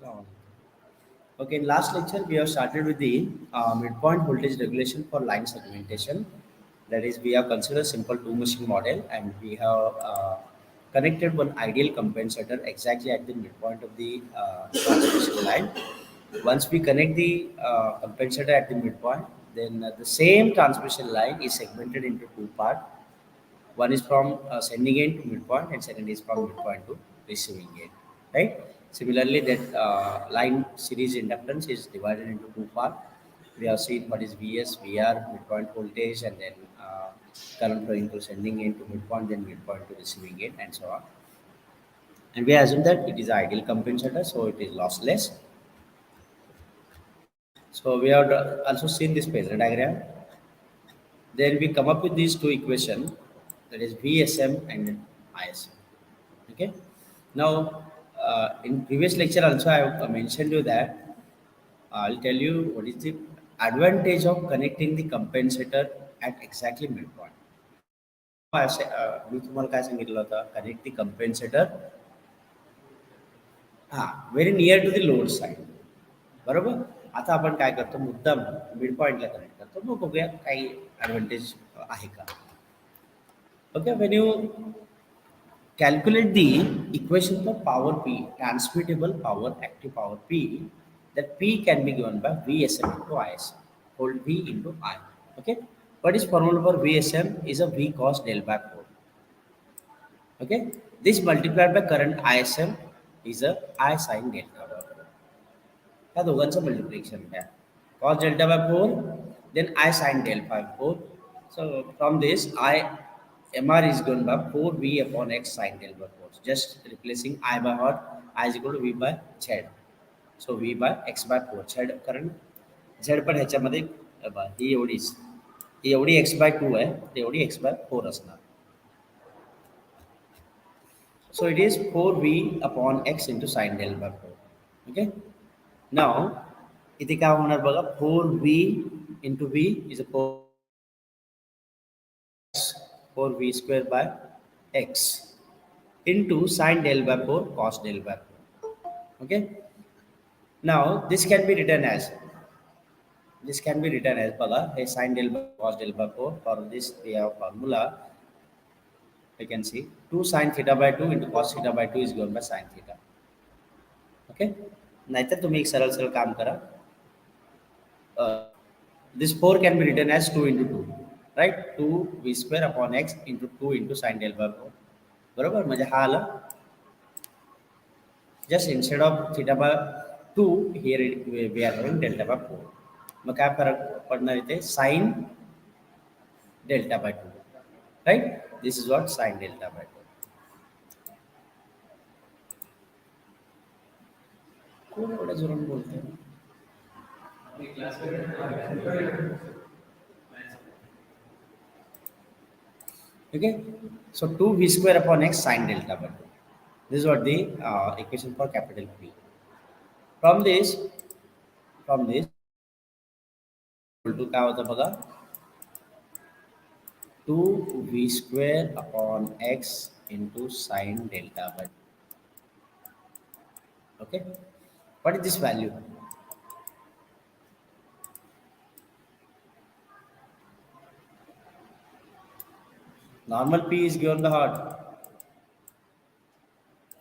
No. Okay, in last lecture we have started with the midpoint voltage regulation for line segmentation. That is, we have considered simple two machine model and we have connected one ideal compensator exactly at the midpoint of the transmission line. Once we connect the compensator at the midpoint, then the same transmission line is segmented into two parts. One is from sending end to midpoint, and second is from midpoint to receiving end. Right? Similarly, that line series inductance is divided into two parts. We have seen what is Vs, Vr, midpoint voltage, and then current flowing to sending end to midpoint, then midpoint to receiving end, and so on. And we assume that it is an ideal compensator, so it is lossless. So we have also seen this phasor diagram. Then we come up with these two equations, that is VSM and ISM. Okay. Now, in previous lecture also I have mentioned you that I'll tell you what is the advantage of connecting the compensator at exactly midpoint. मी तुम्हाला काय सांगितलं होतं connect the compensator very near to the load side बरोबर. आता आपण काय करतो मुद्दाम मिड पॉईंटला कनेक्ट करतो मग बघूया काही ॲडव्हान्टेज आहे का. Okay, when you calculate the equation for power P, transmittable power, active power P, that P can be given by VSM into ISM, hold V into I. Okay, what is formula for VSM is a V cos del by 4. Okay, this multiplied by current ISM is a I sin delta by 4. त्या दोघांचं multiplication द्या. Cos delta by 4, then I sin delta by 4. So from this, MR is given by 4V upon X sin delta by 4. Just replacing I by what? I is equal to V by Z. So V by X by 4. Z current Z पण ह्याच्यामध्ये ही एवढी X by 2 आहे तेवढी X by 4 असणार. So it is 4V upon X into sin delta by 4. Okay. Now, इथे काय होणार बघा 4V into V is a 4V square by X into sin del by 4 cos del by 4. Okay. Now this can be written as bala a sin del by cos del by 4. For this we have formula. You can see 2 sin theta by 2 into cos theta by 2 is given by sin theta. Okay. नाहीतर तुम्ही एक सरळ सरळ काम करा. This 4 can be written as 2 into 2, right? 2V square upon X into 2 into sin del by 4. बरोबर म्हणजे हा आला. Just instead of theta by 2, here we are having delta by 4. मग काय फरक पडणार इथे sin delta by 2, right? This is what sin delta by 2. कोण एवढ्या जोरात बोलतोय? Okay, so 2V square upon X sin delta by 2. This is what the equation for capital P. From this equal to काय होतं बघा 2V square upon X into sin delta by 2. Okay, what is this value? Normal P is given by what?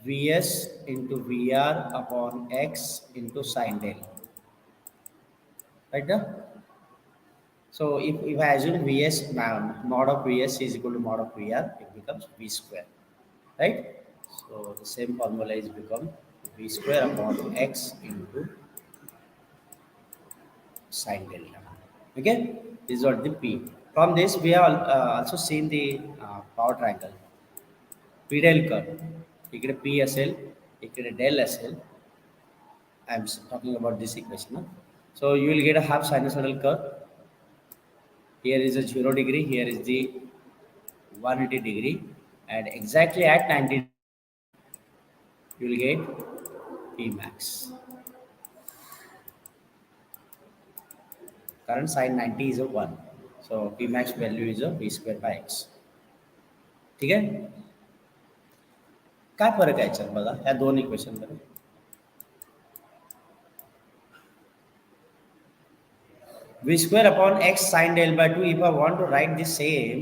Vs into Vr upon X into sin del. Right now? So if I assume Vs mod of Vs is equal to mod of Vr, it becomes V square. Right? So the same formula is become V square upon X into sin delta. Okay? This is what the P. From this we have also seen the power triangle. P del curve. इकडे P असेल, इकडे del असेल. I am talking about this equation. So you will get a half sinusoidal curve. Here is a 0 degree, here is the 180 degree, and exactly at 90 you will get P max. Current sin 90 is a 1. So P max value is a V square by X. ठीक है. काय फरक आहे याच्यात बघा या दोन equation मध्ये. V square upon x sine del by 2. If I want to write the same,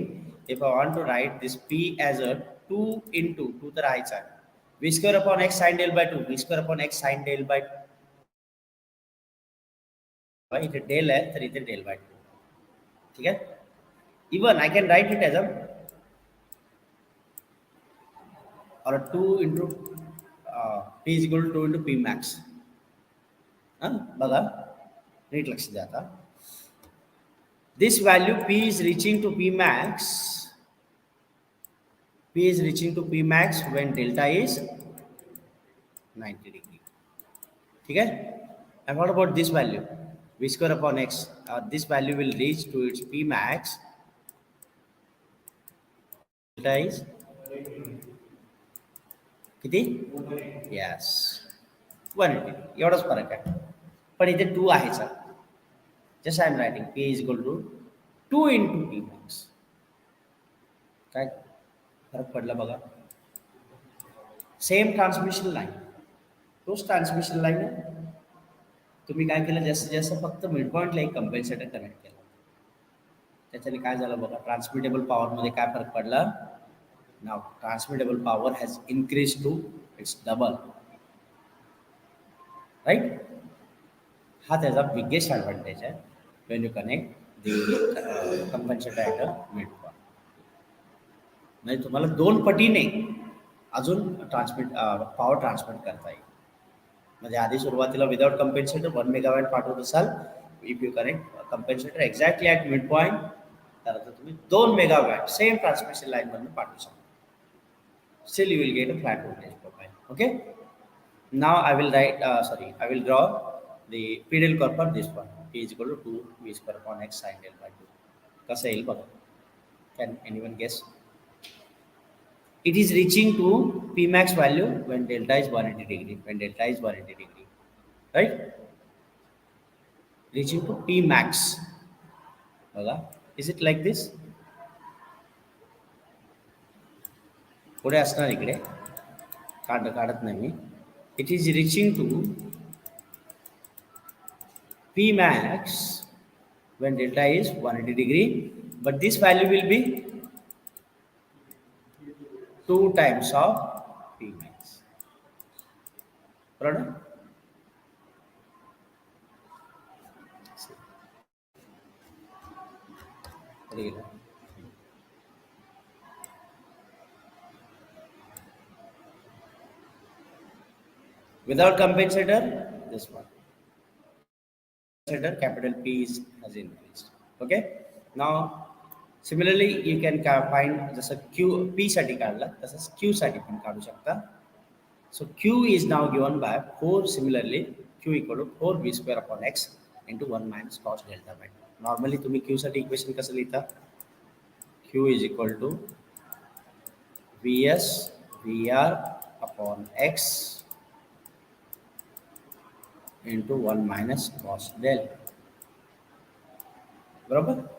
if I want to write this P as a 2 into 2 the right side. V square upon x sine del by 2. V square upon x sine del by 2. इथे del है तर इथे del by 2. ठीक है? Even I can write it as a or a 2 into P is equal to 2 into P max. बघा NEET लक्ष द्या आता. This value P is reaching to P max. P is reaching to P max when delta is 90 degree. ठीक है? And what about this value? V square upon x. This value will reach to its P max. Delta is किती? Yes. 180. एवढाच फरक आहे. पण इथे 2 आहे sir. Just I am writing P is equal to 2 into P max. काय फरक पडला बघा. Same transmission line. तोच ट्रान्समिशन लाईन आहे. तुम्ही काय केलं जास्तीत जास्त फक्त मिड पॉईंटला एक कंपेन्सेटर कनेक्ट केला. त्याच्याने काय झालं बघा. ट्रान्समिटेबल पॉवरमध्ये काय फरक पडला. Now transmittable power has increased to its double. Right? हा त्याचा biggest advantage आहे when you connect the compensator at a midpoint. म्हणजे तुम्हाला 2 पटीने अजून पॉवर ट्रान्समिट करता येईल. म्हणजे आधी सुरुवातीला विदाउट कंपेन्सेटर 1 मेगावॅट पाठवत असाल. If you connect compensator exactly at mid point तर आता तुम्ही 2 मेगावॅट सेम ट्रान्समिशन लाईनमधून पाठवू शकता. Still you will get a flat voltage profile. Okay. Now I will draw the P del curve for this one. P is equal to 2 V square upon x sine del by 2. कसं येईल बघा. Can anyone guess? It is reaching to P max value when delta is 180 degree. When delta is 180 degree. Right? Reaching to P max. बघा. Is it like this? पुढे असणार इकडे काढत नाही मी. It is reaching to P max when delta is 180 degree, but this value will be 2 times of P max. Right? Without compensator, this one. Compensator capital P has increased. Okay. Now, similarly, you can find जसं Q P साठी काढला तसंच Q साठी पण काढू शकता. So Q is now given by 4. Similarly, Q equal to 4 V square upon x into 1 minus cos delta by 2. Normally तुम्ही Q साठी इक्वेशन कसं लिहिता? Q is equal to Vs VR upon x into 1 minus cos del. Barabar?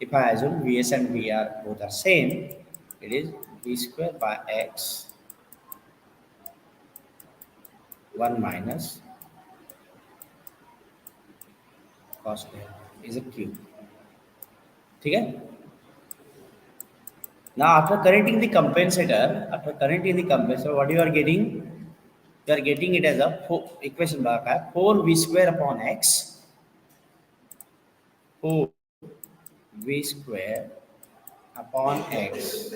If I assume Vs and Vr both are same, it is V square by x 1 minus cos del is a Q. ठीक है? Now after connecting the compensator, what you are getting? You are getting it as a equation 4 V square upon x. 4 V square upon x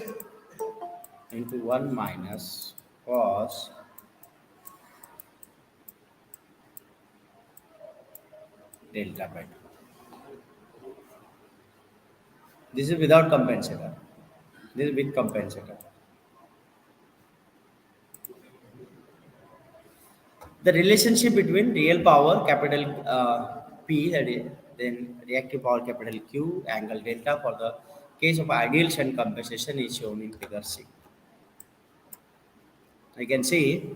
into 1 minus cos delta by 2. This is without compensator. This is with compensator. The relationship between real power capital P, that is, then reactive power capital Q, angle delta for the case of ideal shunt compensation is shown in figure C. You can see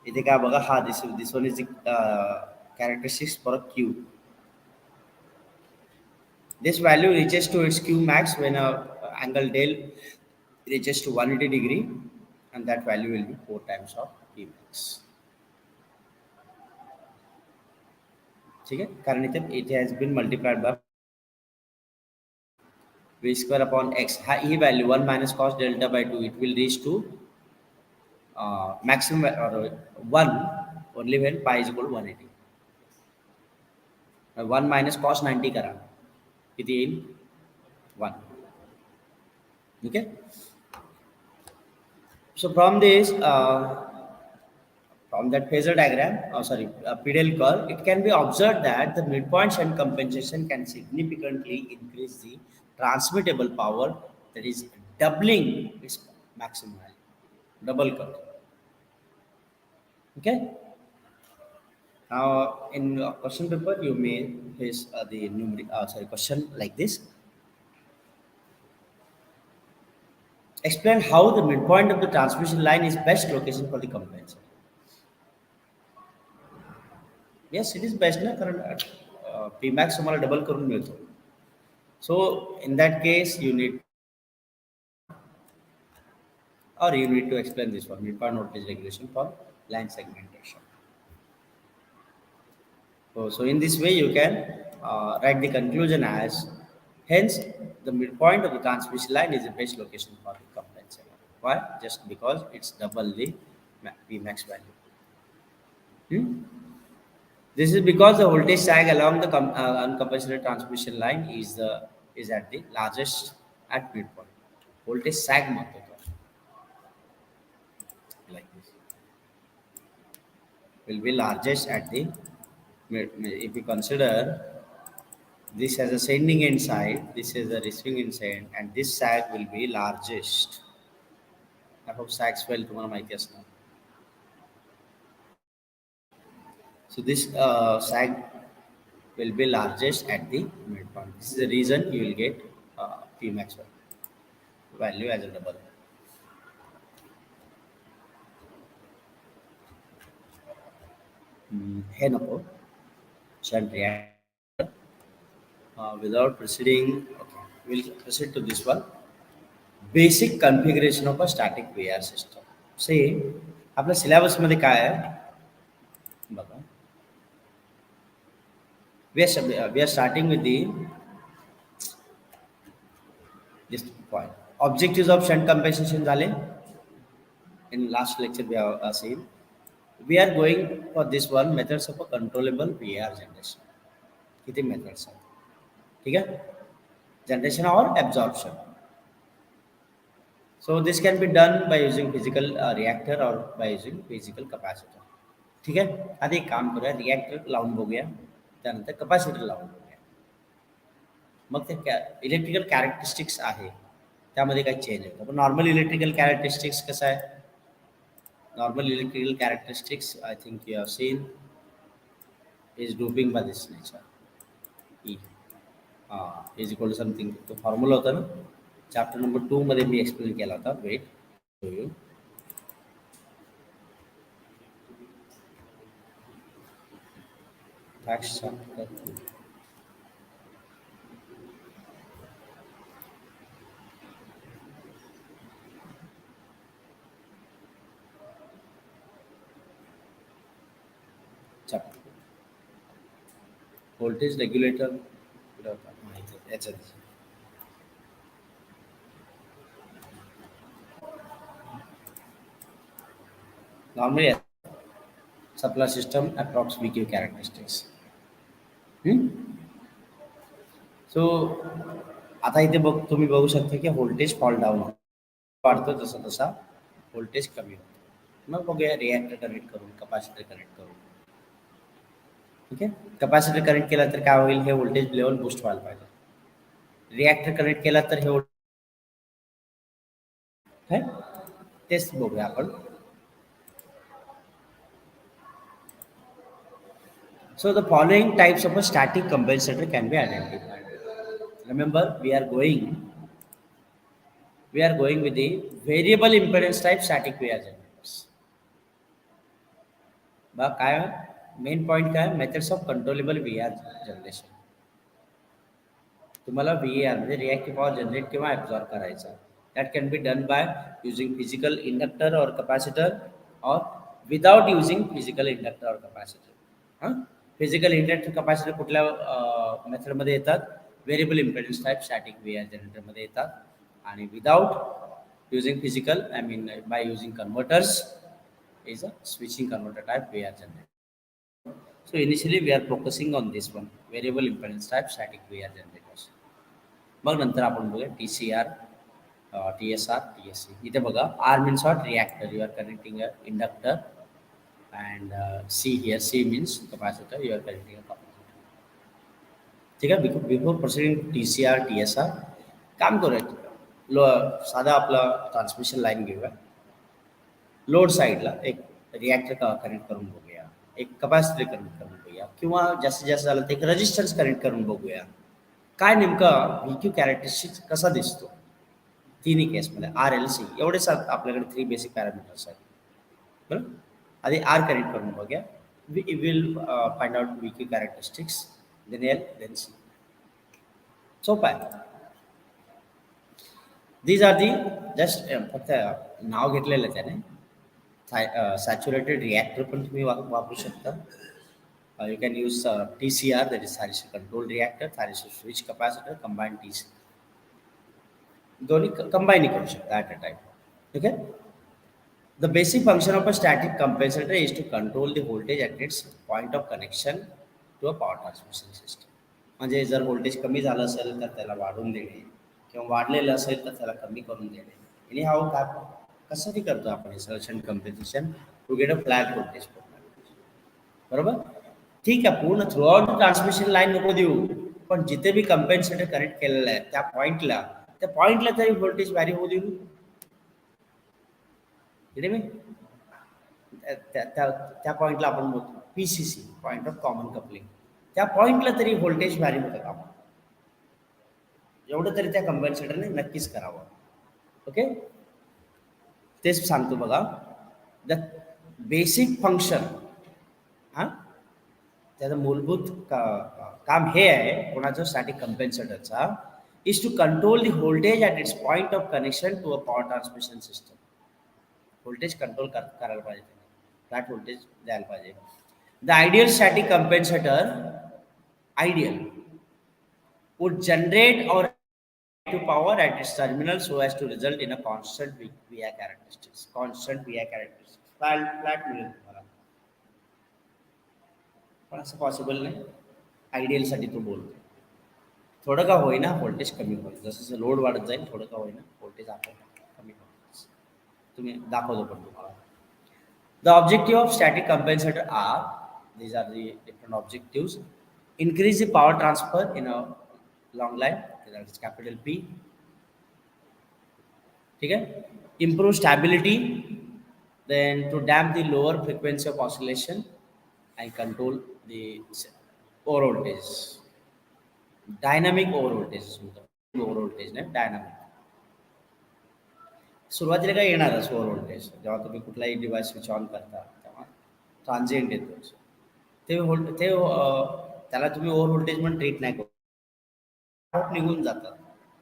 this one is the characteristics for a Q. This value reaches to its Q max when angle del reaches to 180 degree, and that value will be 4 times of P max. ठीक है, कारण इथे it has been multiplied by v square upon x. ही value 1 minus cos delta by 2, it will reach to maximum or 1 only when pi is equal to 180. 1 minus cos 90 करा किती येईल 1. Okay. So from this from that phasor diagram, PDL curve, it can be observed that the midpoint shunt compensation can significantly increase the transmittable power, that is doubling its maximum value. Double curve. Okay. Now, in question paper, you may face the numeric, question like this. Explain how the midpoint of the transmission line is best location for the compensator. Yes, it is best ना, कारण Pmax तुम्हाला double करून मिळतो. So in that case, you need to explain this one, midpoint voltage regulation for line segmentation. So in this way, you can write the conclusion as, hence, the midpoint of the transmission line is the best location for the compensator. Why? Just because it's double the Pmax value. This is because the voltage sag along the uncompensated transmission line is at the largest at midpoint. Voltage sag म्हणतो तो. Like this will be largest at the if we consider this as a sending end side, this is the receiving end side, and this sag will be largest. I hope sags well तुम्हाला माहिती असणार. So this sag will be largest at the midpoint. This is the reason you will get Pmax value as a double. Hey, नको shunt reactor. Without proceeding, okay, we'll proceed to this one. Basic configuration of a static VR system. See, आपल्या syllabus मध्ये काय आहे बघा. We are starting with this point. Objectives of shunt compensation झाले. In last lecture we have seen. We are going for this one, methods of a controllable VR generation. किती methods आहेत, ठीक है? Generation or absorption. So this can be done by using physical reactor or by using physical capacitor. ठीक है, आता एक काम करूया, रिॲक्टर लावून बघूया, त्यानंतर कपॅसिटर लावून बघूया. मग ते इलेक्ट्रिकल कॅरेक्टरिस्टिक्स आहे त्यामध्ये काही चेंज होतं. पण नॉर्मल इलेक्ट्रिकल कॅरेक्टरिस्टिक्स कसं आहे, normal electrical characteristics, I think you have seen, is doping by this nature. E is equal to something. तो फॉर्म्युला होता ना, चॅप्टर नंबर 2 मध्ये मी एक्सप्लेन केला होता. Wait show you. Chapter voltage regulator याच्यात normally supply system approx VQ characteristics. So आता इथे तुम्ही बघू शकता की व्होल्टेज फॉल डाऊन वाढतो, जसा तसा व्होल्टेज कमी होतो. मग बघूया रिॲक्टर कनेक्ट करून, कपॅसिटर कनेक्ट करून. ठीक आहे, कपॅसिटर कनेक्ट केला तर काय होईल, हे व्होल्टेज लेवल बूस्ट व्हायला पाहिजे. रिॲक्टर कनेक्ट केला तर हे तेच बघूया आपण. So the following types of a static compensator can be identified. Remember, we are going with the variable impedance type static VR generators. बघा काय मेन पॉइंट काय, methods of controllable VR generation. तुम्हाला VAR म्हणजे reactive power generate किंवा absorb करायचा. That can be done by using physical inductor or capacitor or without using physical inductor or capacitor. Physical inductor capacitor कुठल्या मेथडमध्ये येतात? Variable impedance type static V R जनरेटरमध्ये येतात. आणि without using physical, I mean by using converters, is a switching converter type V R generator. So initially we are focusing on this one, variable impedance type static VR generators. मग नंतर आपण बघूया T C R, T S R, T S C. इथे बघा R means what? Reactor. You are connecting a inductor and C here, C means capacitor, you are connecting a capacitor. ठीक आहे. Before proceeding T C R, T S R, काम करूया. साधा आपला transmission line घेऊया. Load साईडला एक reactor connect करून बघूया, एक कॅपॅसिटर कनेक्ट करून बघूया, किंवा जास्तीत जास्त झालं तर एक रेजिस्टन्स कनेक्ट करून बघूया. काय नेमका व्ही क्यू कॅरेक्टरिस्टिक्स कसा दिसतो तिन्ही केसमध्ये. आर एल सी एवढेच आपल्याकडे 3 बेसिक पॅरामीटर्स आहेत. बरं, आधी आर कनेक्ट करून बघूया. We will find out V Q characteristics, then L, then C. सोपं आहे. दीज आर दी जस्ट फक्त नाव घेतलेलं त्याने. सॅच्युरेटेड रिॲक्टर पण तुम्ही वापरू शकता. You can use TCR, that is Thyristor control reactor, Thyristor switch capacitor, combined TC. दोन्ही कंबाईन करू शकता at a time. Okay. The basic function of a static compensator is to control the voltage at its point of connection to a power transmission system. म्हणजे जर voltage कमी झालं असेल तर त्याला वाढवून देणे, किंवा वाढलेलं असेल तर त्याला कमी करून देणे. आणि हा काय कशासाठी करतो आपण हे suggestion compensation? To get a flat voltage. बरोबर. ठीक आहे, पूर्ण थ्रूआउट ट्रान्समिशन लाईन नको देऊ, पण जिथे मी कंपेन्सेटर कनेक्ट केलेलं आहे त्या पॉईंटला तरी व्होल्टेज व्हॅरी होऊ देऊ. मी त्या पॉईंटला आपण बोलतो PCC, point of common coupling. त्या पॉईंटला तरी व्होल्टेज व्हॅरी होतं का? एवढं तरी त्या कंपेन्सेटरने नक्कीच करावं. ओके. तेच सांगतो बघा. द बेसिक फंक्शन, हां, त्याचं मूलभूत काम हे आहे कोणाचं? स्टॅटिक कंपेन्सेटरचा, is to control the voltage at its point of connection to a power transmission system. Voltage control करायला पाहिजे, फ्लॅट व्होल्टेज द्यायला पाहिजे. The ideal static compensator, ideal, would generate or to power at its terminal so as to result in a constant VI characteristics. Constant VI characteristics. Flat मिळेल तुम्हाला, पण असं possible नाही. आयडियलसाठी तो बोलतो. थोडं का होईना व्होल्टेज कमी होईल, जसं जसं लोड वाढत जाईल थोडं का होईना व्होल्टेज आपोआप कमी होईल. तुम्ही दाखवतो पण तुम्हाला. The objective of static compensator are, these are the different objectives: increase the power transfer in a long line, that is capital P. ठीक है. Improve stability, then to damp the lower frequency of oscillation and control the over voltage. Dynamic over voltage, over voltage नाही, dynamic. सुरुवातीला काय येणारच over voltage, जेव्हा तुम्ही कुठलाही device switch on करता तेव्हा ट्रान्झिएंट येतो. त्याला तुम्ही ओव्हर व्होल्टेज म्हणून ट्रीट नाही करू, निघून जातात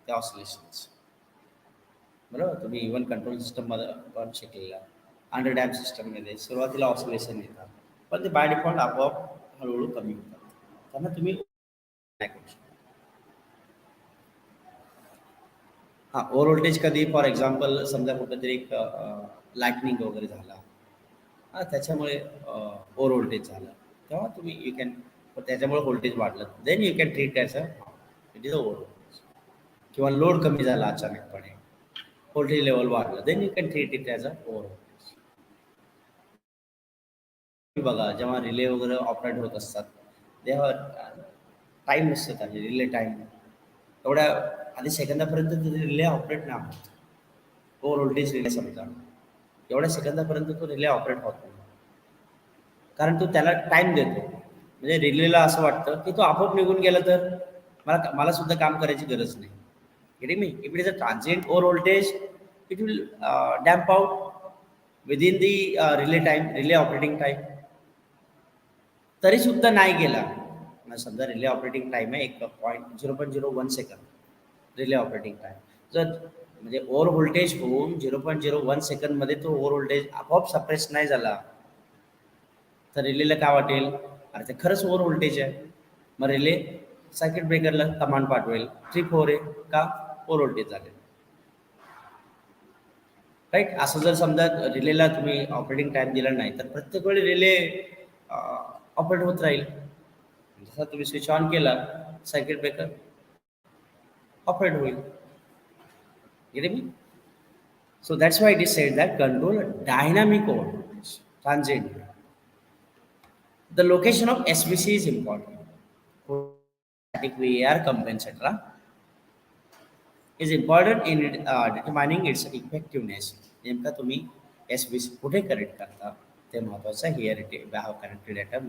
ते ऑसिलेशन्स. बरोबर. तुम्ही इव्हन कंट्रोल सिस्टममध्ये पण शिकलेला, अंडर डॅम सिस्टममध्ये सुरुवातीला ऑसिलेशन येतात, पण ते बाय डिफॉल्ट आपोआप हळूहळू कमी होतात. त्यांना तुम्ही नाही करू शकता. हां, ओव्हर व्होल्टेज कधी? फॉर एक्झाम्पल समजा कुठंतरी एक लाईटनिंग वगैरे झाला, हां, त्याच्यामुळे ओव्हर व्होल्टेज झालं, तेव्हा तुम्ही यू कॅन, त्याच्यामुळे व्होल्टेज वाढलं, then you can treat as a it is a over voltage. किंवा लोड कमी झाला अचानकपणे, व्होल्टेज लेवल वाढलं, then you can treat it as a over voltage. बघा, जेव्हा रिले वगैरे ऑपरेट होत असतात तेव्हा टाईम नसतं त्याचे, रिले टाईम एवढ्या आधी सेकंदापर्यंत रिले ऑपरेट नाही होत. ओव्हर व्होल्टेज रिले समजा एवढ्या सेकंदापर्यंत तो रिले ऑपरेट होत नाही, कारण तो त्याला टाईम देतो. म्हणजे रिलेला असं वाटतं की तो आपोआप निघून गेला तर मला सुद्धा काम करायची गरज नाही. Getting me? If it is a transient over voltage, it will damp out within the relay time, relay operating time. तरी सुद्धा नाही गेला, समजा रिले ऑपरेटिंग टाईम आहे 0.01 सेकंद रिले ऑपरेटिंग टाईम. जर म्हणजे ओव्हर व्होल्टेज होऊन 0.01 सेकंदमध्ये तो ओव्हर व्होल्टेज आपोआप सप्रेस नाही झाला, तर रिलेला काय वाटेल? अरे ते खरंच ओव्हर व्होल्टेज आहे. मग रिले सर्किट ब्रेकरला कमांड पाठवेल ट्रिप हो रे का ओव्हर व्होल्टेज झाले. राईट. असं जर समजा रिलेला तुम्ही ऑपरेटिंग टाइम दिला नाही तर प्रत्येक वेळी रिले ऑपरेट होत राहील. जसा तुम्ही स्विच ऑन केला सर्किट ब्रेकर ऑपरेट होईल. Get me. So that's why it is said that control dynamic overload transient. The location of SVC is important. Static VAR compensator is important in determining its effectiveness. नेमका तुम्ही SVC कुठे connect करता ते महत्त्वाचं. Here we have connected at a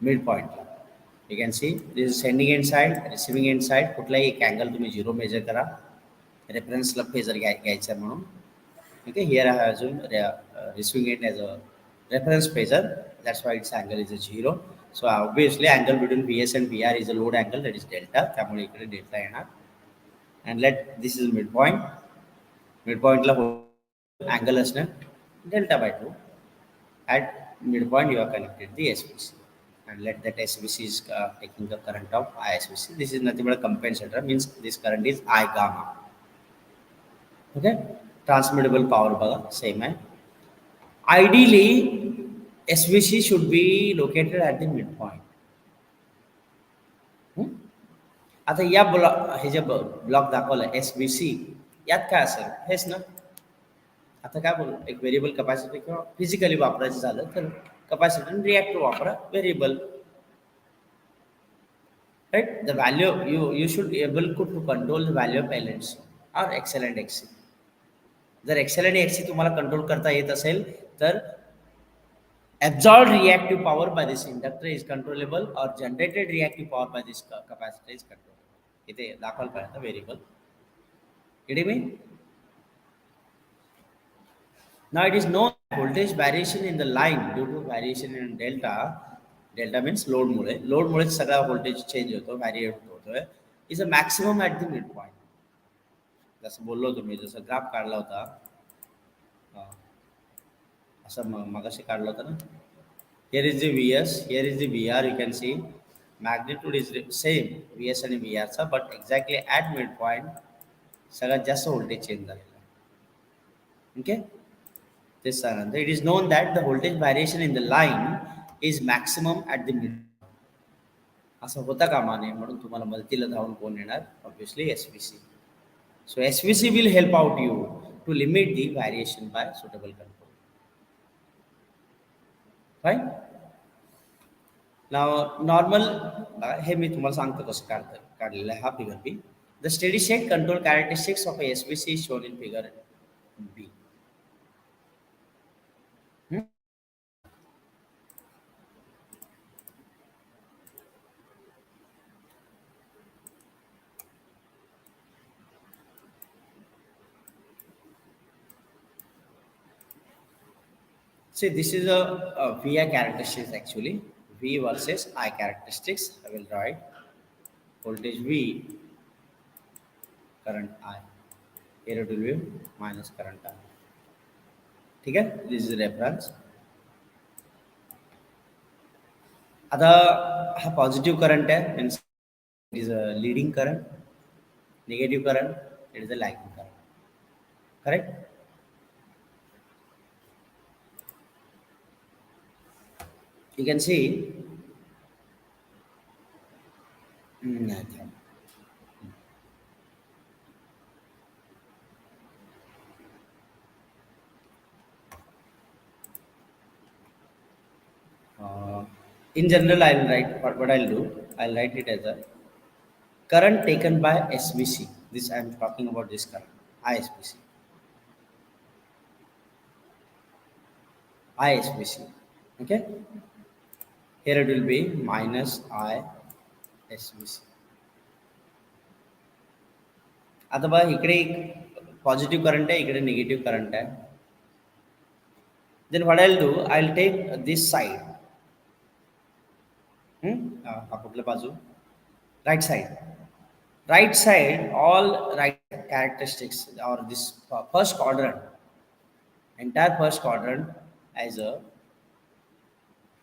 midpoint. You can see this is sending end side, receiving end side. कुठलाही एक angle तुम्ही 0 major करा. रेफरन्सला फेजर घ्यायचा म्हणून. Okay, here I have assumed receiving it as a reference phasor. That's why its angle is a 0. So obviously angle between VS and VR is a load angle, that is delta. त्यामुळे इकडे delta येणार. And let this is midpoint. Midpoint La angle असणार delta by 2. At midpoint you have connected the SVC. And let that SVC is taking the current of ISVC. This is nothing but a compensator, means this current is I gamma. Okay. Transmittable power बघा same आहे. Ideally SVC should be located at the midpoint. आता या हे जे block दाखवलं SVC यात काय असेल हेच ना. आता काय बोलू, एक व्हेरिएबल कॅपॅसिटर किंवा फिजिकली वापरायचं झालं तर कॅपॅसिटर रिॲक्टिव्ह वापरा variable. Right. The value you should able to control the value of L and C or XL and XC. जर एक्सेल आणि एक्सी तुम्हाला कंट्रोल करता येत असेल तर absorbed reactive power by this inductor is controllable or generated reactive power by this capacitor is controllable. इथे दाखवायला पाहिजे variable. Get me? Now it is known voltage variation in the line due to variation in delta. Delta means load मुळे सगळा voltage change होतो, व्हॅरिएट होतोय. Is a maximum at the mid point. जसं बोललो तुम्ही, जसं ग्राफ काढला होता असं मगाशी काढलं होतं ना. Here is the VS, here is the VR. You can see magnitude is same VS आणि VR चा, but exactly at midpoint सगळ्यात जास्त व्होल्टेज चेंज झालेला. ओके. तेच सांगणार. It is known that the voltage variation in the line is maximum at the midpoint. असं होता कामा नये म्हणून तुम्हाला मदतीला धावून कोण येणार? Obviously SVC. So SVC will help out you to limit the variation by suitable control. Right? Now normal हे मी तुम्हाला सांगतो कसं काढलेलं आहे हा figure B. The steady state control characteristics of a SVC is shown in figure B. See, this is a VI characteristics actually. V versus I characteristics. I will write voltage V, current I. Here it will be minus current I. ठीक है. This is reference. आता हा positive current आहे, means it is a leading current. Negative current, it is a lagging current. Correct? You can see in general I will write what I'll do. I'll write it as a current taken by SVC. This I am talking about this current ISVC. ISVC. Okay. Here it will be minus ISVC. आता बघा इकडे एक positive current आहे, इकडे negative current आहे. Then what I'll do, I'll take this side. कुठल्या बाजू? Right side. Right side, all right characteristics or this first quadrant, entire first quadrant as a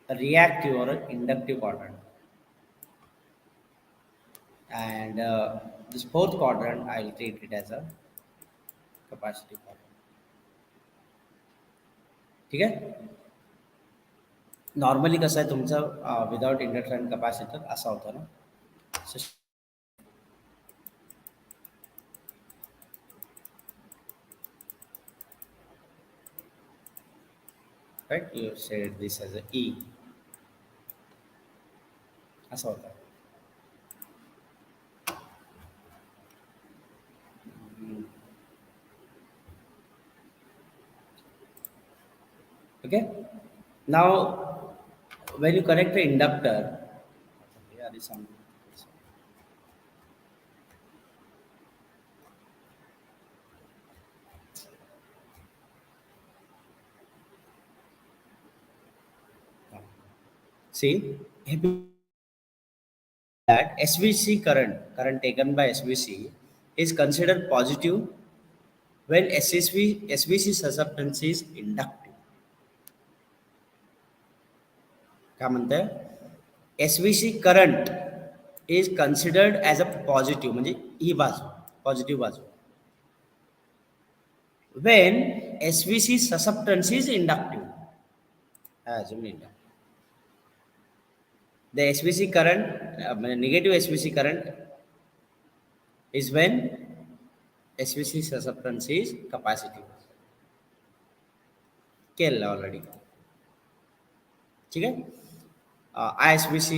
a reactive or an inductive quadrant. And this fourth quadrant, I will treat it as a capacity quadrant. ठीक आहे. Normally कसं आहे तुमचं without inductor and capacitor असा होता ना. Right, you said this as a E असा होता. Okay, now when you connect the inductor, yeah, this one. See, that SVC current taken by SVC is considered positive when SVC susceptance is inductive. क्या म्हणते SVC current is considered as a positive म्हणजे ही बाजू positive बाजू when SVC susceptance is inductive. Assume inductive. The SVC current, negative SVC current is when SVC susceptance is capacitive. केलं already. ठीक आहे. ISVC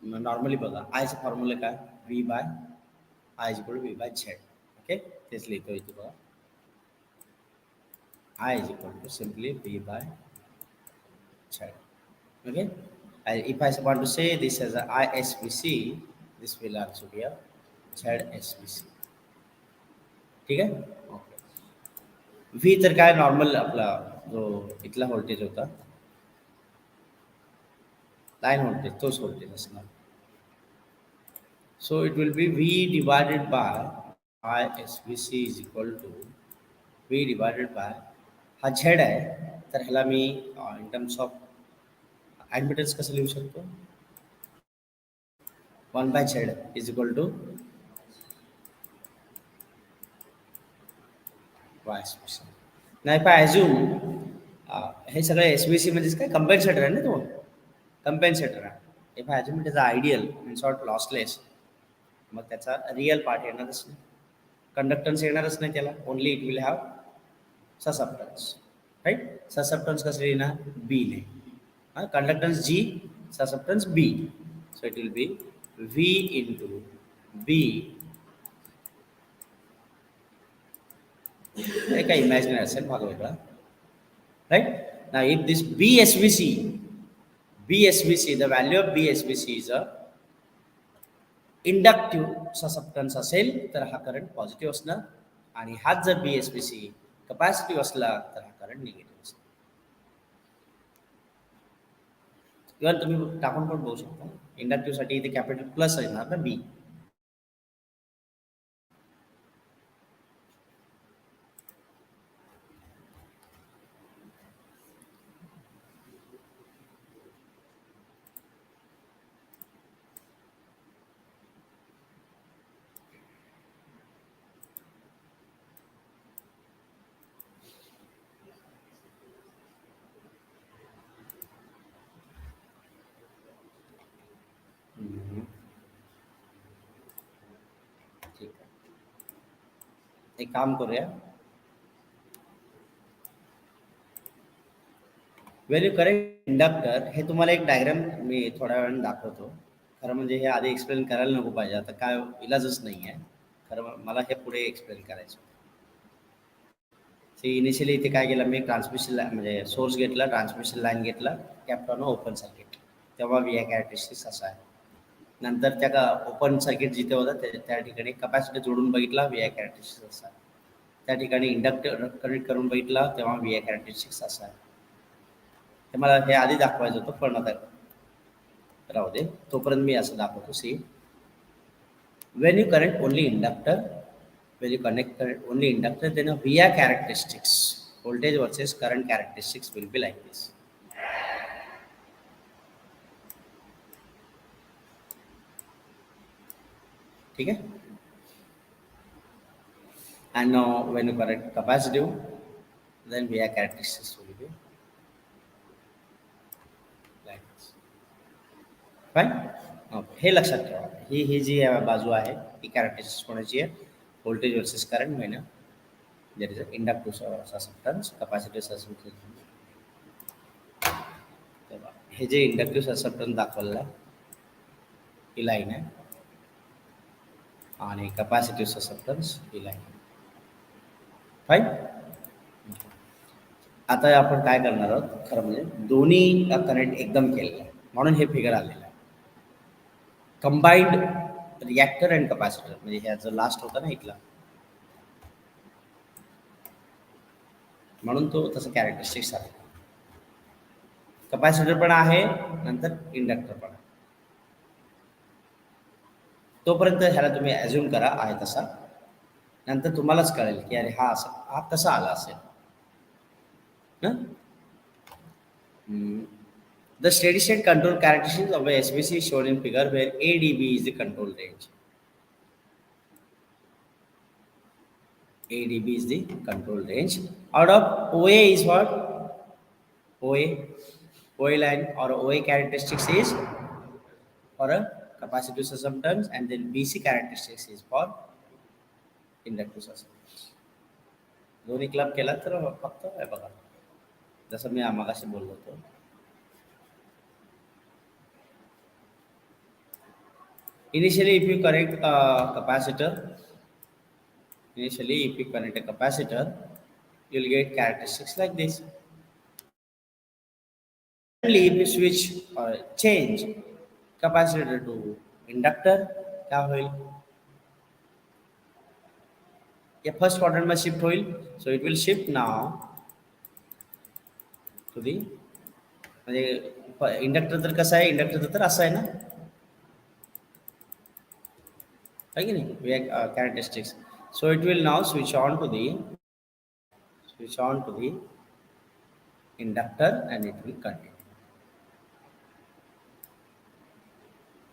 normally बघा आयचं फॉर्म्युला काय V by I is equal to V by Z. Okay, तेच लिहितो इथे बघा. I is equal to simply V by Z. Okay, if I want to say this as a ISVC, this will also be a ZSVC. ठीक आहे. Okay, V तर काय normal आपला जो इथला व्होल्टेज होता लाइन व्होल्टेज तोच व्होल्टेज असणार. So it will be V divided by ISVC is equal to V divided by हा Z आहे तर ह्याला मी इन टर्म्स ऑफ ॲडमिटन्स कसं लिहू शकतो 1 by Z is equal to YSVC. नाही पाय ॲझ्युम हे सगळं SVC म्हणजेच काय कंपेन्सेटर आहे ना तो कंपेन्सेटर आहे. If I assume it is ideal in short lossless मग त्याचा रिअल पार्ट येणारच नाही कंडक्टन्स येणारच नाही त्याला only it will have susceptance. Right, susceptance कसं लिहिणार बी ने conductance G susceptance B. So it will be V into B. काही इमॅजिनरी असेल भाग वेगळा. Right, now if this BSVC, the value of BSVC is a inductive susceptance असेल तर हा करंट पॉझिटिव्ह असणार आणि हाच जर BSVC कॅपॅसिटिव्ह असला तर हा करंट निगेटिव्ह असणार. किंवा तुम्ही टाकून पण बघू शकता इंडक्टिव्ह साठी इथे कॅपिटल प्लस येणार ना B. ठीक आहे, एक काम करूया. वेन यू करेक्ट इंडक्टर हे तुम्हाला एक डायग्राम मी थोड्या वेळाने दाखवतो. खरं म्हणजे हे आधी एक्सप्लेन करायला नको पाहिजे, आता काय इलाजच नाही आहे. खरं मला हे पुढे एक्सप्लेन करायचं. इनिशियली इथे काय केलं मी ट्रान्समिशन लाईन म्हणजे सोर्स घेतला ट्रान्समिशन लाईन घेतला कॅप्टॉन ओपन सर्किट तेव्हा V कॅरेक्टरिस्टिक्स असा आहे. नंतर त्या ओपन सर्किट जिथे होतं त्या ठिकाणी कॅपॅसिटर जोडून बघितला V कॅरेक्टरिस्टिक्स असा आहे. त्या ठिकाणी इंडक्टर कनेक्ट करून बघितला तेव्हा V कॅरेक्टरिस्टिक्स असा आहे. ते मला हे आधी दाखवायचं होतं पण आता राहू दे, तोपर्यंत मी असं दाखवतो. See when you connect only inductor when you connect only inductor then a via characteristics voltage versus current characteristics will be like this. ठीक आहे. And now when you correct capacitive, then we have characteristics will be like this. Fine. Okay. हे लक्षात ठेवा. ही जी बाजू आहे ही characteristics कोणाची आहे? Voltage versus current महिना. There is an inductive susceptance, capacitive susceptance. तेव्हा हे जे इंडक्टिव्ह ससेप्टन्स दाखवलेलं आहे ही लाईन आहे आणि कॅपॅसिटिव्ह ससेप्टन्स ही लाईन आहे. फाईन. आता आपण काय करणार आहोत, खरं म्हणजे दोन्ही कनेक्ट एकदम केलेलं आहे म्हणून हे फिगर आलेलं आहे. कंबाईंड रिॲक्टर अँड कॅपॅसिटर, म्हणजे ह्या जो लास्ट होता ना इथला, म्हणून तो तसं कॅरेक्टरिस्टिक्स आहे. कॅपॅसिटर पण आहे, नंतर इंडक्टर पण आहे. तोपर्यंत ह्याला तुम्ही ॲज्युम करा आहे तसा, नंतर तुम्हालाच कळेल की अरे हा कसा आला असेल ना. The steady state control characteristics of a SBC is shown in figure where AdB is the control range. AdB is the control range. Out of OA is what? OA line or OA characteristics is for a capacitive susceptance, and then BC characteristics is for inductive susceptance. दोन्ही club केला तर फक्त हे बघा, जसं मी आम्हागाशी बोललो होतो, initially if you connect a capacitor, you'll get characteristics like this. Suddenly if you switch or change capacitor to inductor, क्या होईल? या फर्स्ट क्वाड्रंट में शिफ्ट होईल. So it will shift now to the, म्हणजे इंडक्टर तर कसं आहे, inductor तर असं आहे ना, है कि नहीं, we have characteristics. So it will now switch on to the inductor and it will continue.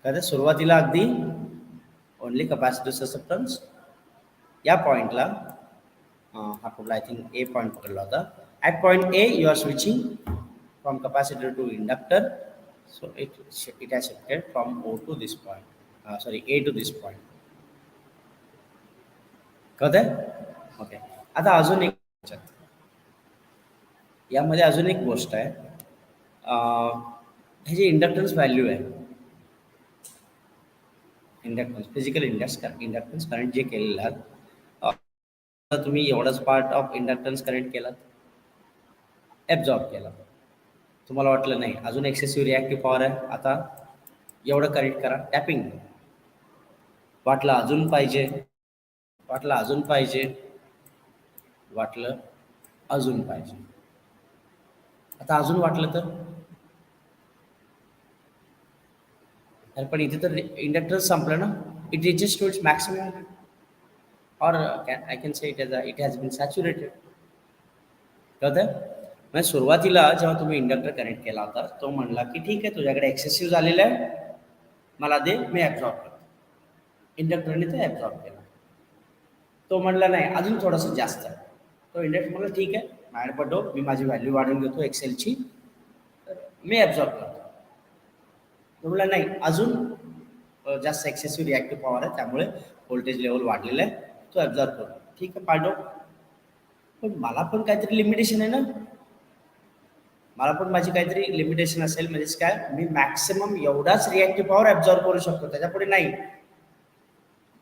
कधी सुरुवातीला अगदी ओनली कॅपॅसिटिव्ह ससेप्टन्स या पॉइंटला हा कुठला, आय थिंक ए पॉइंट पकडला होता. At point A you are switching from capacitor to inductor. So it has shifted from O to this point, sorry A to this point. कळत आहे? Okay. आता अजून एक यामध्ये अजून एक गोष्ट आहे, हे जे इंडक्टन्स व्हॅल्यू आहे, इंडक्टन्स फिजिकल इंडक्टन्स करंट जे केलेलं आहे, तुम्ही एवढाच पार्ट ऑफ इंडक्टन्स करंट केलात, ॲब्झॉर्ब केला. तुम्हाला वाटलं नाही अजून एक्सेसिव्ह रिॲक्टिव्ह पॉवर आहे, आता एवढं करेक्ट करा, टॅपिंग. वाटलं अजून पाहिजे, वाटलं अजून पाहिजे, वाटलं अजून पाहिजे. आता अजून वाटलं तर पण इथे तर इंडक्टन्स संपलं ना. It reaches to its maximum, और I can say it has been saturated. कळतं? म्हणजे सुरुवातीला जेव्हा तुम्ही इंडक्टर कनेक्ट केला होता, तो म्हणला की ठीक आहे, तुझ्याकडे एक्सेसिव्ह झालेलं आहे, मला दे, मी ॲब्झॉर्ब करतो. इंडक्टरने ते ॲब्झॉर्ब केला. तो म्हणला नाही अजून थोडंसं जास्त आहे. तो इंडक्टर म्हणला ठीक आहे, माझ्याकडे पडो, मी माझी व्हॅल्यू वाढवून घेतो एक्सेलची, तर मी ॲब्झॉर्ब करतो. तो म्हणला नाही अजून जास्त एक्सेसिव्ह रिॲक्टिव्ह पॉवर आहे, त्यामुळे व्होल्टेज लेवल वाढलेलं आहे, तो ॲब्झॉर्ब करतो. ठीक आहे, पाठव. पण मला पण काहीतरी लिमिटेशन आहे ना, मला पण माझी काहीतरी लिमिटेशन असेल. म्हणजेच काय, मी मॅक्सिमम एवढाच रिॲक्टिव्ह पॉवर ॲब्झॉर्ब करू शकतो, त्याच्यापुढे नाही.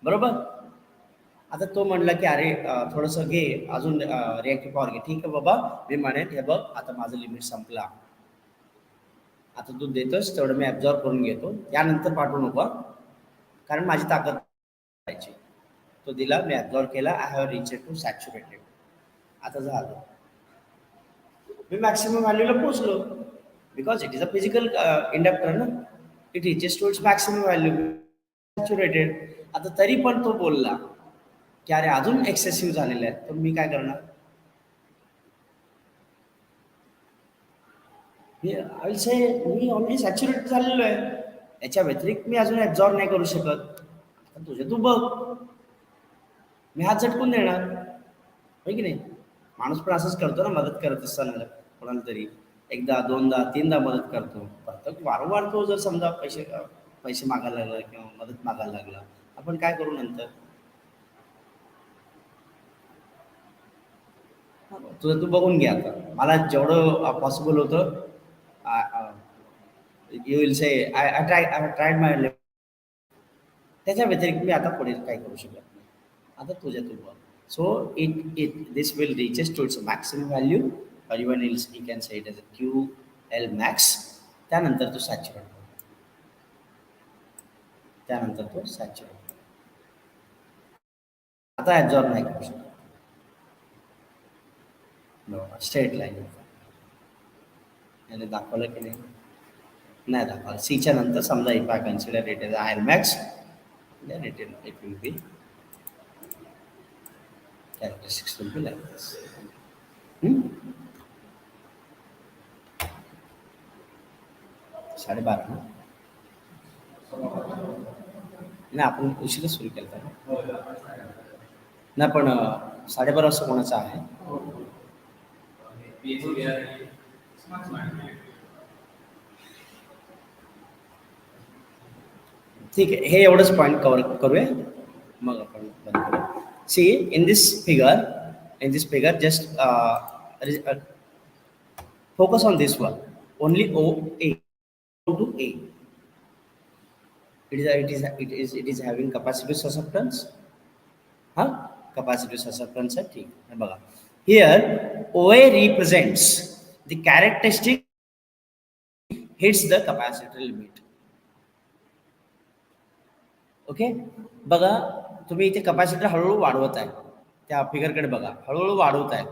बरोबर. आता तो म्हणला की अरे थोडंसं घे अजून रिॲक्टिव्ह पॉवर घे. ठीक आहे बाबा, मी म्हणेन हे बघ आता माझं लिमिट संपला, आता तू देतोस तेवढं मी ॲब्झॉर्ब करून घेतो, त्यानंतर पाठवू नको, कारण माझी ताकद पाहिजे. तो दिला, मी ॲब्झॉर्ब केला, I have reach to saturated. आता झालं, मी मॅक्सिमम व्हॅल्यूला पोहोचलो, because it is a physical inductor ना, it reaches to its maximum value, saturated. आता तरी पण तो बोलला की अरे अजून एक्सेसिव्ह झालेलं आहे, तर मी काय करणार? मी ऑलरेडी सॅच्युरेट झालेलो आहे, याच्या व्यतिरिक्त मी अजून ॲब्झॉर्ब नाही करू शकत. तुझे तू बघ, मी हात झटकून देणार, होय की नाही. माणूस पण असंच करतो ना, मदत करत असताना कोणाला तरी एकदा दोनदा तीनदा मदत करतो. परत वारंवार तो जर समजा पैसे मागायला लागला किंवा मदत मागायला लागला, आपण काय करू नंतर? तुझं तू बघून घे. आता मला जेवढं पॉसिबल होतं, you will say I triad my level. त्याच्या व्यतिरिक्त मी आता पुढे काय करू शकत नाही. आता तुझ्या तू बघ. So it this will reaches to its maximum value, or even else you can say it as a QL max. त्यानंतर तो सॅच्युरेट, त्यानंतर तो सॅच्युरेट. आता ॲब्झॉर्ब नाही करू शकत. स्ट्रेट लाईन याने दाखवलं की नाही? नाही दाखवलं. सीच्या नंतर समजा if I consider it as I max, then it will be characteristics will be like this. Hmm? 12:30 ना? नाही, आपण उशीरा सुरू केलं ना. नाही पण 12:30 वाजता कोणाचा आहे? ठीक आहे, हे एवढंच पॉईंट कव्हर करूया, मग आपण बंद करूया. See in this figure just focus on this one, only OA to A. It is having capacitive susceptance. Huh? Capacitive susceptance आहे, ठीक आहे. बघा, here OA represents the characteristic hits the capacitor limit. Okay, बघा तुम्ही इथे capacitor हळूहळू वाढवत आहे. त्या फिगरकडे बघा, हळूहळू वाढवत आहे,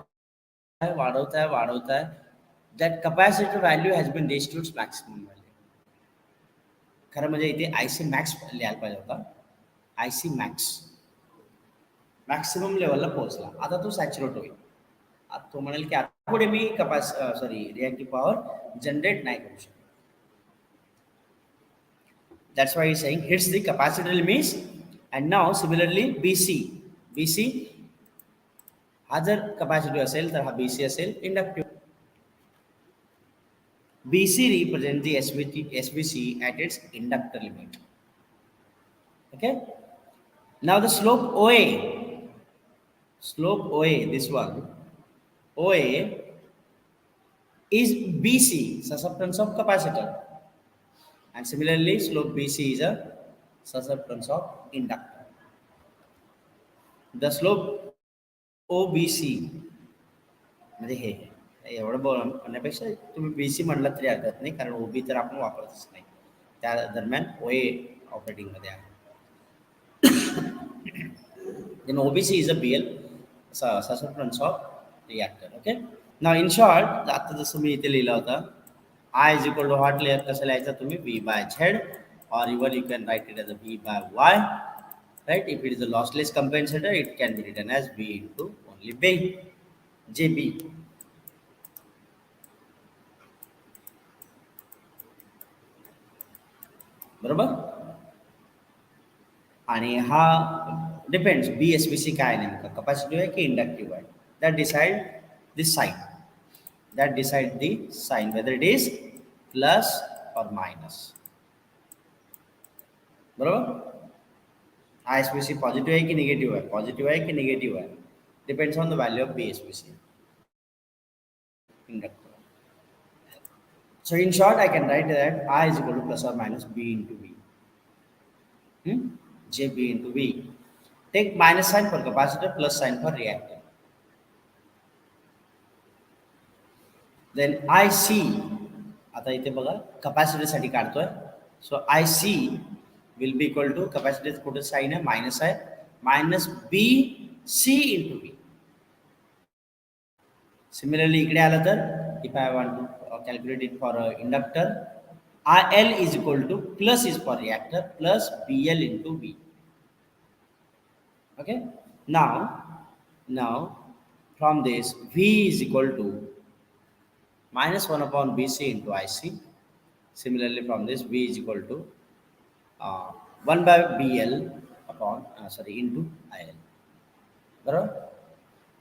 वाढवत आहे. That capacitor value has been reached to its maximum value. खरं म्हणजे इथे आयसी मॅक्स लिहायला पाहिजे होता. आयसी मॅक्स मॅक्सिमम लेवलला पोहोचला. आता तो सॅच्युरेट होईल. आता तो म्हणेल की आता पुढे मी रिॲक्टिव्ह पॉवर जनरेट नाही करू शकत. That's why he's saying hits the capacitor limits. And now similarly BC हा जर कॅपॅसिटिव्ह असेल तर हा BC असेल inductive. BC represents the SBC at its inductor limit. Okay. Now the slope OA, this one, OA is BC, susceptance of capacitor. And similarly, slope BC is a susceptance of inductor. The slope OBC म्हणजे हे एवढं म्हणण्यापेक्षा तुम्ही BC म्हणलं तरी हरकत नाही, कारण OB तर आपण वापरतच नाही. त्या दरम्यान OA ऑपरेटिंगमध्ये आहे. Then OBC is a BL, susceptance of reactor. Okay. Now in short, आता जसं मी इथे लिहिलं होतं, I is equal to what लिहायचं, कसं लिहायचं तुम्ही, V by Z, or even you can write it as a V by Y. Right? If it is a lossless compensator, it can be written as V into only B, JB. बरोबर. आणि हा depends BSBC काय नेमकं, capacitive आहे की inductive आहे. That decide this sine, that decide the sign whether it is plus or minus. बरोबर. ISBC positive आहे की निगेटिव्ह आहे, पॉझिटिव्ह आहे की निगेटिव्ह आहे, depends on the value of BSBC inductor. So in short, I can write that I is equal to plus or minus B into V. JB into V. Take minus sign for capacitor, plus sign for reactor. Then IC, आता इथे बघा कॅपॅसिटरसाठी काढतोय. So IC will be equal to, capacitor कुठे sine आहे, minus आहे, minus BC into V. Similarly इकडे आलं तर, if I want to calculate it for inductor, IL is equal to, plus is for reactor, plus BL into V. Okay. Now from this, V is equal to minus 1 upon BC into IC. Similarly from this, V is equal to 1 by BL upon into IL. Barabar?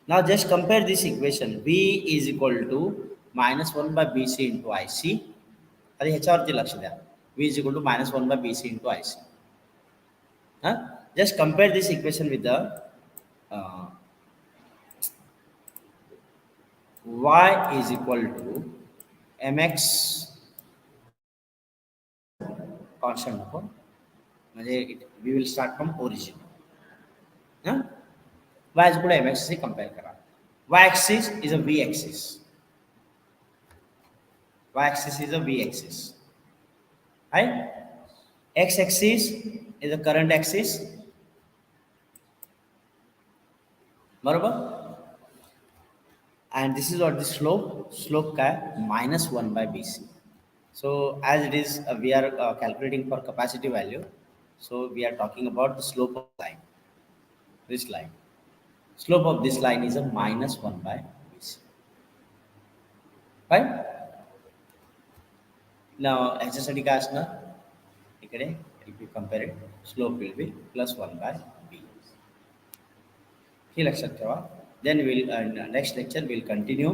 Now just compare this equation. V is equal to minus 1 by BC into IC. अरे ह्याच्यावरती लक्ष द्या. V is equal to minus 1 by BC into IC. Huh? Just compare this equation with the uh, Y is equal to mx constant नको म्हणजे we will start from origin. Huh? Y is equal to mx से compare करा. Y axis is a V axis. Y axis is a V axis. Right? X axis is the current axis. बराबर. And this is what the slope का minus 1 by BC. So as it is we are calculating for capacity value, so we are talking about the slope of line. This line, slope of this line is a minus 1 by BC. Right? Now ह्याच्यासाठी काय असणार इकडे if you compare it, slope will be plus 1 by B. हे लक्षात ठेवा. Then we'll next lecture we'll continue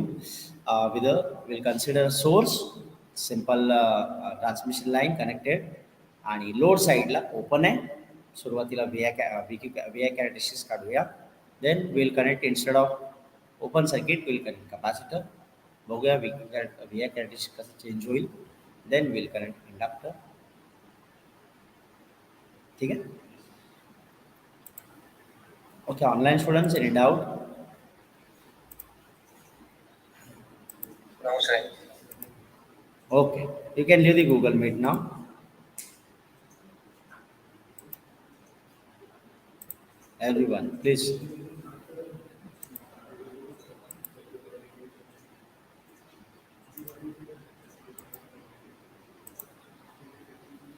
we'll consider source, simple transmission line connected आणि load साईडला open आहे. सुरुवातीला VI कॅरेक्टरिस्टिक्स काढूया. Then we'll connect instead of open circuit we'll connect capacitor. बघूया VI characteristics कसं change होईल. Then we'll connect inductor. ठीक है. Okay, online students, any doubt? No, sir. Okay, you can leave the Google Meet now. Everyone, please.